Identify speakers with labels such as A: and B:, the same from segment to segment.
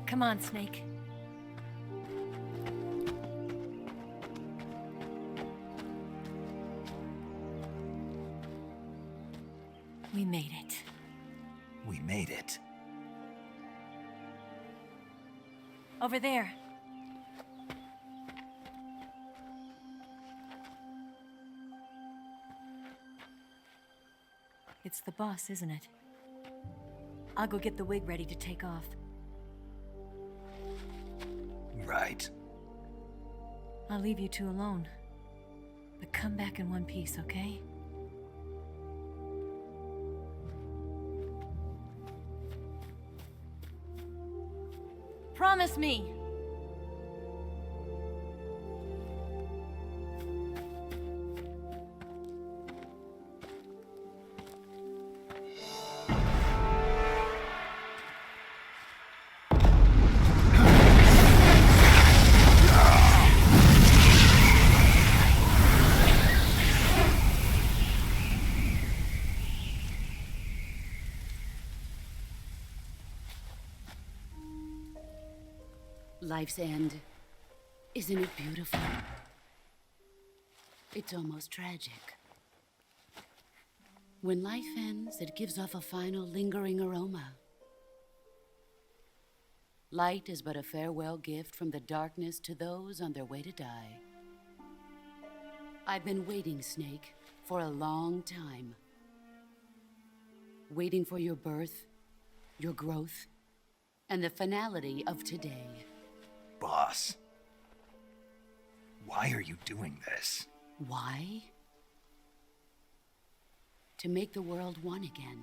A: Come on, Snake. We made it.
B: We made it.
A: Over there. It's the boss, isn't it? I'll go get the wig ready to take off.
B: Right.
A: I'll leave you two alone. But come back in one piece, okay? Promise me!
C: Life's end. Isn't it beautiful? It's almost tragic. When life ends, it gives off a final lingering aroma. Light is but a farewell gift from the darkness to those on their way to die. I've been waiting, Snake, for a long time. Waiting for your birth, your growth, and the finality of today.
B: Boss. Why are you doing this?
C: Why? To make the world one again.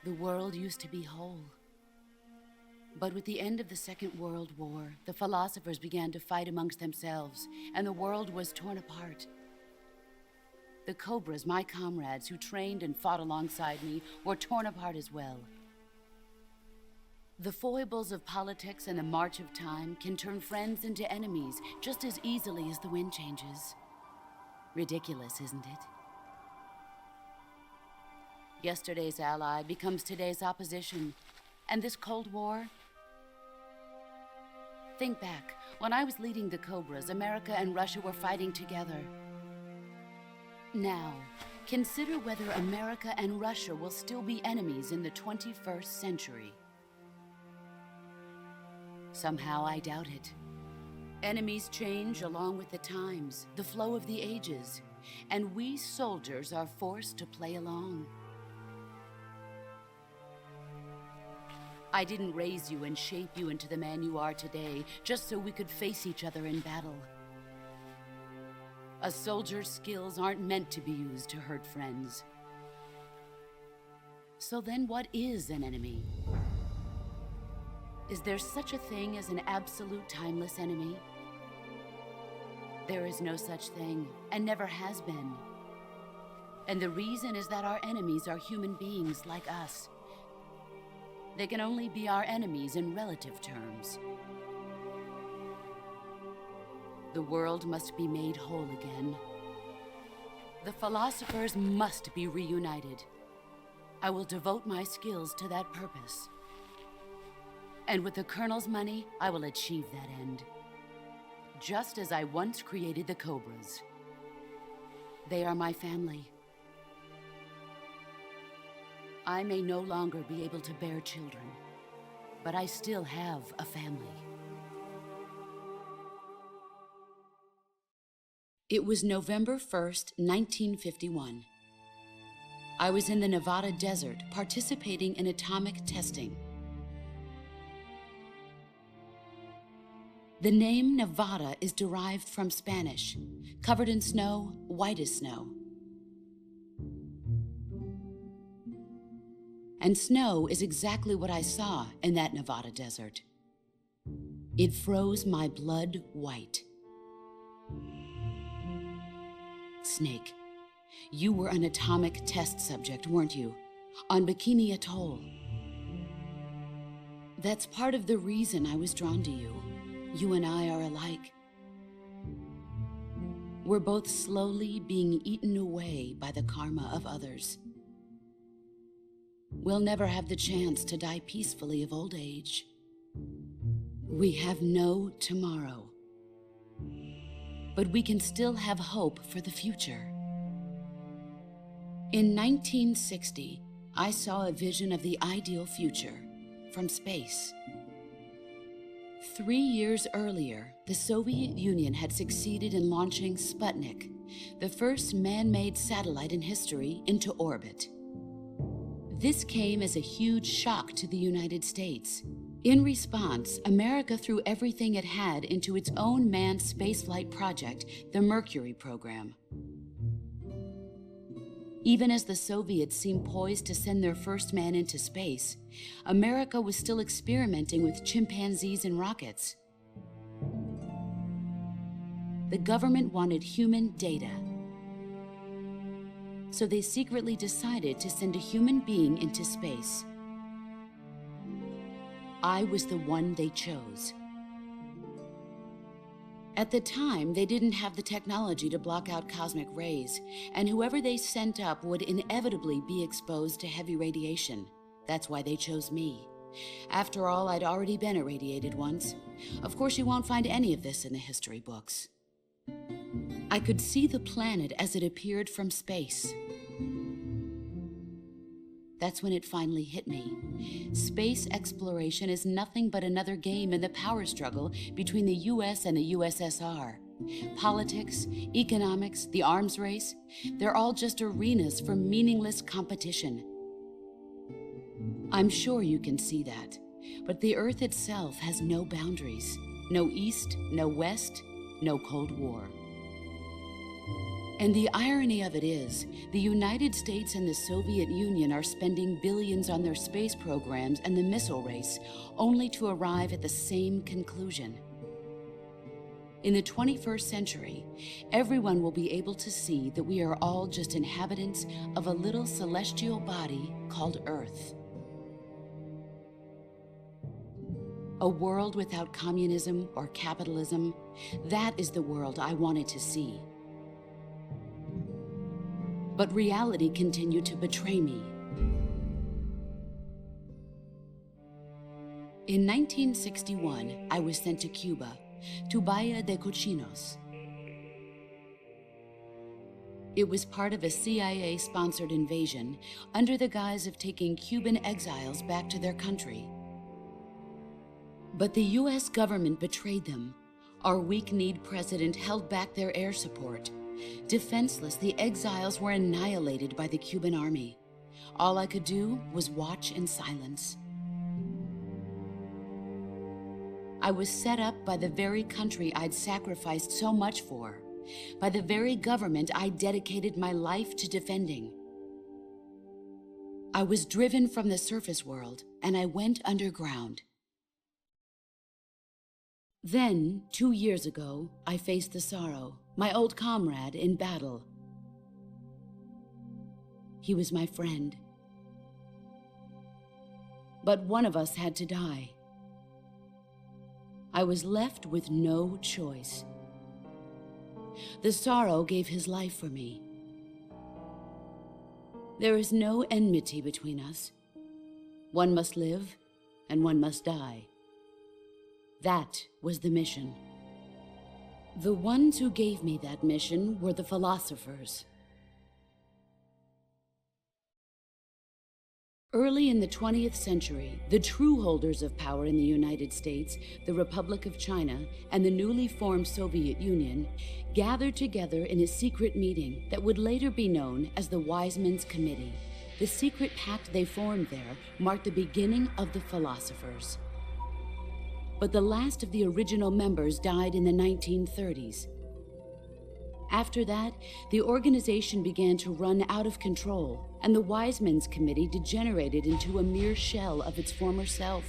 C: The world used to be whole. But with the end of the Second World War, the philosophers began to fight amongst themselves, and the world was torn apart. The Cobras, my comrades who trained and fought alongside me, were torn apart as well. The foibles of politics and the march of time can turn friends into enemies just as easily as the wind changes. Ridiculous, isn't it? Yesterday's ally becomes today's opposition. And this Cold War? Think back. When I was leading the Cobras, America and Russia were fighting together. Now, consider whether America and Russia will still be enemies in the 21st century. Somehow I doubt it. Enemies change along with the times, the flow of the ages, and we soldiers are forced to play along. I didn't raise you and shape you into the man you are today just so we could face each other in battle. A soldier's skills aren't meant to be used to hurt friends. So then what is an enemy? Is there such a thing as an absolute timeless enemy? There is no such thing, and never has been. And the reason is that our enemies are human beings like us. They can only be our enemies in relative terms. The world must be made whole again. The philosophers must be reunited. I will devote my skills to that purpose. And with the Colonel's money, I will achieve that end. Just as I once created the Cobras. They are my family. I may no longer be able to bear children, but I still have a family. It was November 1st, 1951. I was in the Nevada desert participating in atomic testing. The name Nevada is derived from Spanish, covered in snow, white as snow. And snow is exactly what I saw in that Nevada desert. It froze my blood white. Snake, you were an atomic test subject, weren't you? On Bikini Atoll. That's part of the reason I was drawn to you. You and I are alike. We're both slowly being eaten away by the karma of others. we'll never have the chance to die peacefully of old age. We have no tomorrow. But we can still have hope for the future. In 1960, I saw a vision of the ideal future from space. 3 years earlier, the Soviet Union had succeeded in launching Sputnik, the first man-made satellite in history, into orbit. This came as a huge shock to the United States. In response, America threw everything it had into its own manned spaceflight project, the Mercury program. Even as the Soviets seemed poised to send their first man into space, America was still experimenting with chimpanzees and rockets. The government wanted human data, so they secretly decided to send a human being into space. I was the one they chose. At the time, they didn't have the technology to block out cosmic rays, and whoever they sent up would inevitably be exposed to heavy radiation. That's why they chose me. After all, I'd already been irradiated once. Of course, you won't find any of this in the history books. I could see the planet as it appeared from space. That's when it finally hit me. Space exploration is nothing but another game in the power struggle between the US and the USSR. Politics, economics, the arms race, they're all just arenas for meaningless competition. I'm sure you can see that, but the Earth itself has no boundaries. No East, no West, no Cold War. And the irony of it is, the United States and the Soviet Union are spending billions on their space programs and the missile race, only to arrive at the same conclusion. In the 21st century, everyone will be able to see that we are all just inhabitants of a little celestial body called Earth. A world without communism or capitalism, that is the world I wanted to see. But reality continued to betray me. In 1961, I was sent to Cuba, to Bahia de Cochinos. It was part of a CIA-sponsored invasion under the guise of taking Cuban exiles back to their country. But the US government betrayed them. Our weak-kneed president held back their air support. Defenseless, the exiles were annihilated by the Cuban army. All I could do was watch in silence. I was set up by the very country I'd sacrificed so much for, by the very government I dedicated my life to defending. I was driven from the surface world, and I went underground. Then, 2 years ago, I faced the Sorrow, my old comrade in battle. He was my friend. But one of us had to die. I was left with no choice. The Sorrow gave his life for me. There is no enmity between us. One must live, and one must die. That was the mission. The ones who gave me that mission were the philosophers. Early in the 20th century, the true holders of power in the United States, the Republic of China, and the newly formed Soviet Union gathered together in a secret meeting that would later be known as the Wiseman's Committee. The secret pact they formed there marked the beginning of the philosophers. But the last of the original members died in the 1930s. After that, the organization began to run out of control, and the Wiseman's Committee degenerated into a mere shell of its former self.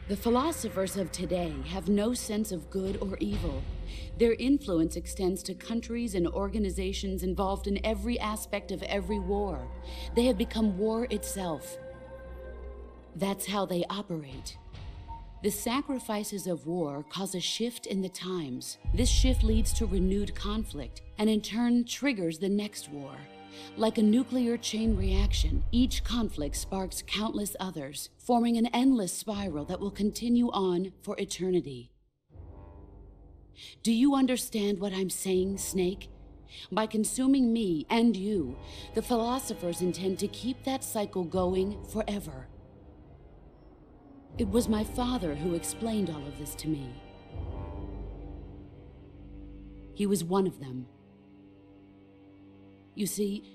C: The philosophers of today have no sense of good or evil. Their influence extends to countries and organizations involved in every aspect of every war. They have become war itself. That's how they operate. The sacrifices of war cause a shift in the times. This shift leads to renewed conflict, and in turn triggers the next war. Like a nuclear chain reaction, each conflict sparks countless others, forming an endless spiral that will continue on for eternity. Do you understand what I'm saying, Snake? By consuming me and you, the philosophers intend to keep that cycle going forever. It was my father who explained all of this to me. He was one of them. You see,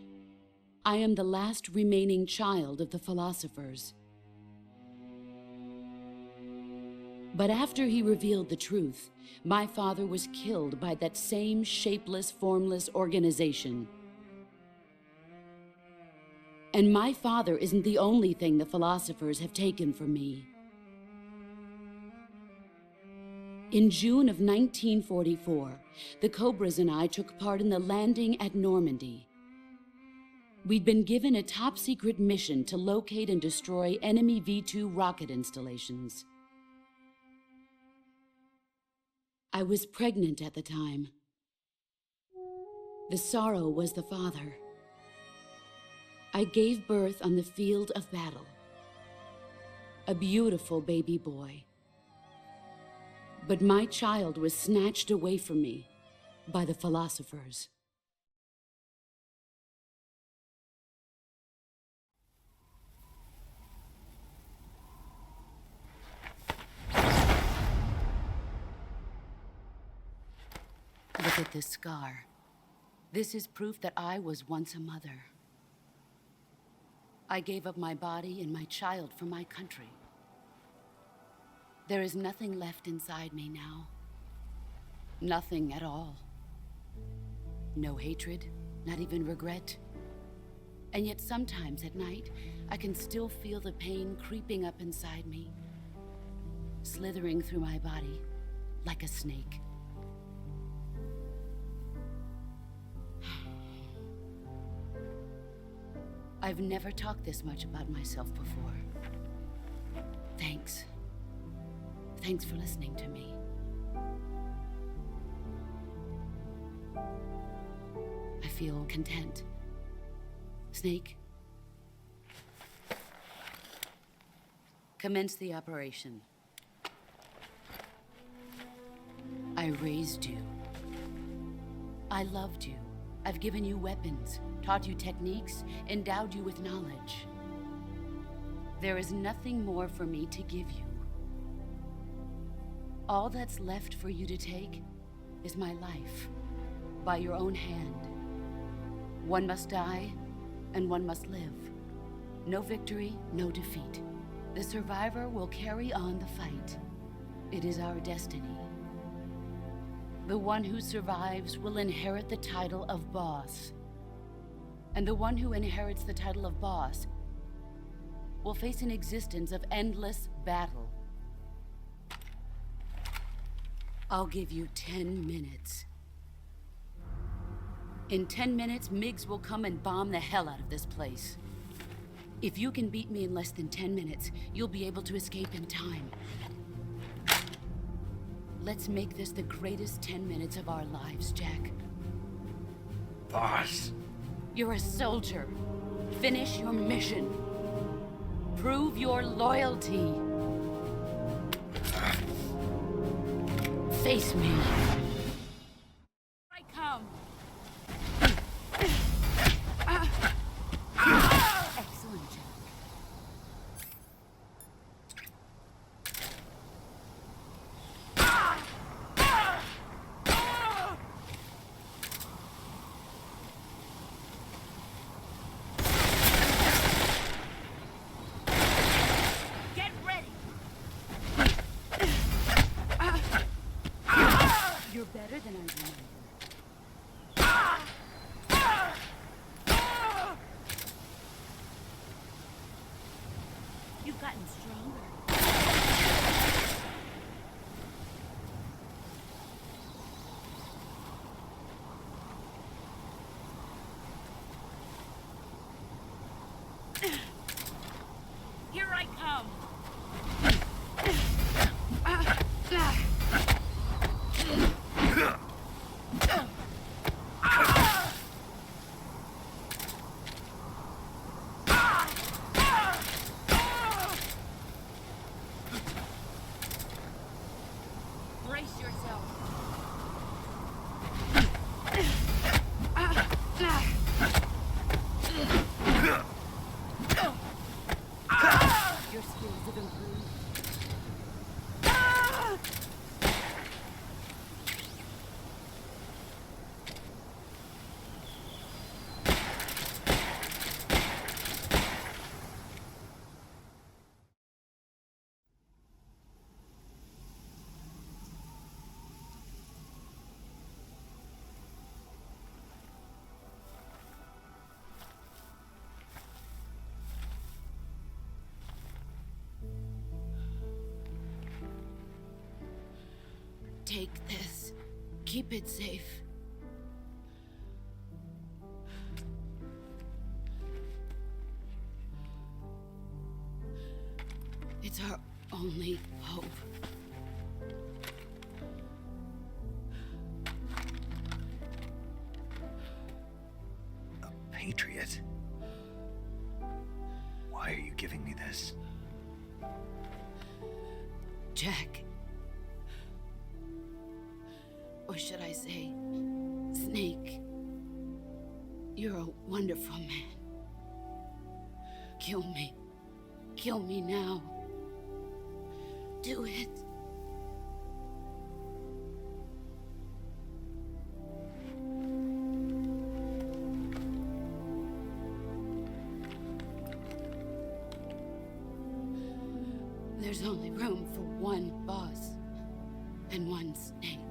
C: I am the last remaining child of the philosophers. But after he revealed the truth, my father was killed by that same shapeless, formless organization. And my father isn't the only thing the philosophers have taken from me. In June of 1944, the Cobras and I took part in the landing at Normandy. We'd been given a top-secret mission to locate and destroy enemy V-2 rocket installations. I was pregnant at the time. The sorrow was the father. I gave birth on the field of battle. A beautiful baby boy. But my child was snatched away from me by the philosophers. Look at this scar. This is proof that I was once a mother. I gave up my body and my child for my country. There is nothing left inside me now. Nothing at all. No hatred, not even regret. And yet sometimes at night, I can still feel the pain creeping up inside me, slithering through my body like a snake. I've never talked this much about myself before. Thanks. Thanks for listening to me. I feel content. Snake? Commence the operation. I raised you. I loved you. I've given you weapons, taught you techniques, endowed you with knowledge. There is nothing more for me to give you. All that's left for you to take is my life, by your own hand. One must die, and one must live. No victory, no defeat. The survivor will carry on the fight. It is our destiny. The one who survives will inherit the title of boss. And the one who inherits the title of boss will face an existence of endless battle. I'll give you 10 minutes. In 10 minutes, MiGs will come and bomb the hell out of this place. If you can beat me in less than 10 minutes, you'll be able to escape in time. Let's make this the greatest 10 minutes of our lives, Jack.
B: Boss.
C: You're a soldier. Finish your mission. Prove your loyalty. Face me. I come. Excellent, Jack. Get ready. You're better than I remember. You've gotten stronger. Here I come. Take this. Keep it safe. It's our only hope.
B: A patriot? Why are you giving me this?
C: Jack. Or should I say, Snake. You're a wonderful man. Kill me. Kill me now. Do it. There's only room for one boss and one snake.